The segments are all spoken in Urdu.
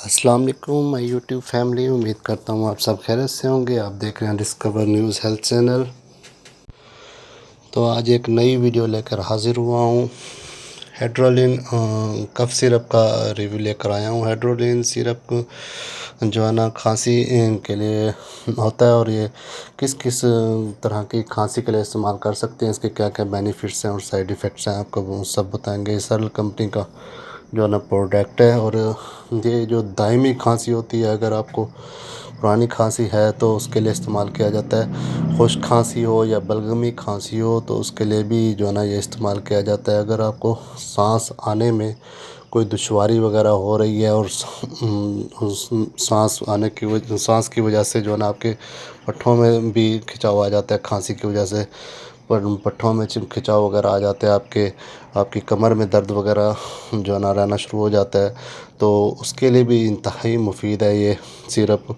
السلام علیکم میں یوٹیوب فیملی، امید کرتا ہوں آپ سب خیریت سے ہوں گے۔ آپ دیکھ رہے ہیں ڈسکور نیوز ہیلتھ چینل۔ تو آج ایک نئی ویڈیو لے کر حاضر ہوا ہوں۔ ہیڈرولین کف سیرپ کا ریویو لے کر آیا ہوں۔ ہیڈرولین سیرپ جو ہے نا کھانسی کے لیے ہوتا ہے، اور یہ کس کس طرح کی کھانسی کے لیے استعمال کر سکتے ہیں، اس کے کیا کیا بینیفٹس ہیں اور سائیڈ ایفیکٹس ہیں، آپ کو وہ سب بتائیں گے۔ سرل کمپنی کا جو ہے نا پروڈکٹ ہے، اور یہ جو دائمی کھانسی ہوتی ہے، اگر آپ کو پرانی کھانسی ہے تو اس کے لیے استعمال کیا جاتا ہے۔ خشک کھانسی ہو یا بلغمی کھانسی ہو تو اس کے لیے بھی جو ہے نا یہ استعمال کیا جاتا ہے۔ اگر آپ کو سانس آنے میں کوئی دشواری وغیرہ ہو رہی ہے، اور سانس کی وجہ سے جو ہے نا آپ کے پٹھوں میں بھی کھچاؤ آ جاتا ہے، کھانسی کی وجہ سے پٹھوں میں کھچاؤ وغیرہ آ جاتے ہیں، آپ کی کمر میں درد وغیرہ جو ہے نا رہنا شروع ہو جاتا ہے، تو اس کے لیے بھی انتہائی مفید ہے یہ سیرپ۔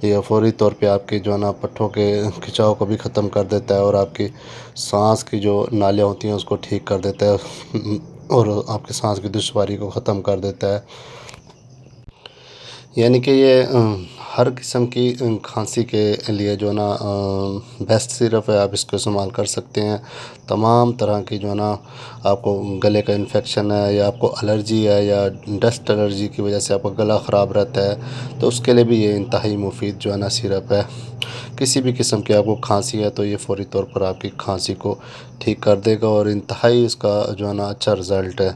یہ فوری طور پہ آپ کے جو ہے نا پٹھوں کے کھچاؤ کو بھی ختم کر دیتا ہے، اور آپ کی سانس کی جو نالیاں ہوتی ہیں اس کو ٹھیک کر دیتا ہے، اور آپ کی سانس کی دشواری کو ختم کر دیتا ہے۔ یعنی کہ یہ ہر قسم کی کھانسی کے لیے جو ہے نا بیسٹ سیرپ ہے، آپ اس کو استعمال کر سکتے ہیں۔ تمام طرح کی جو ہے نا آپ کو گلے کا انفیکشن ہے، یا آپ کو الرجی ہے، یا ڈسٹ الرجی کی وجہ سے آپ کا گلا خراب رہتا ہے، تو اس کے لیے بھی یہ انتہائی مفید جو ہے نا سیرپ ہے۔ کسی بھی قسم کی آپ کو کھانسی ہے تو یہ فوری طور پر آپ کی کھانسی کو ٹھیک کر دے گا، اور انتہائی اس کا جو ہے نا اچھا رزلٹ ہے۔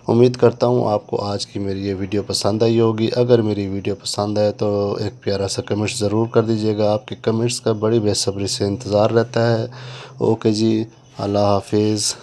امید کرتا ہوں آپ کو آج کی میری یہ ویڈیو پسند آئی ہوگی۔ اگر میری ویڈیو پسند آئے تو ایک پیارا سا کمنٹس ضرور کر دیجیے گا، آپ کے کمنٹس کا بڑی بے صبری سے انتظار رہتا ہے۔ اوکے جی، اللہ حافظ۔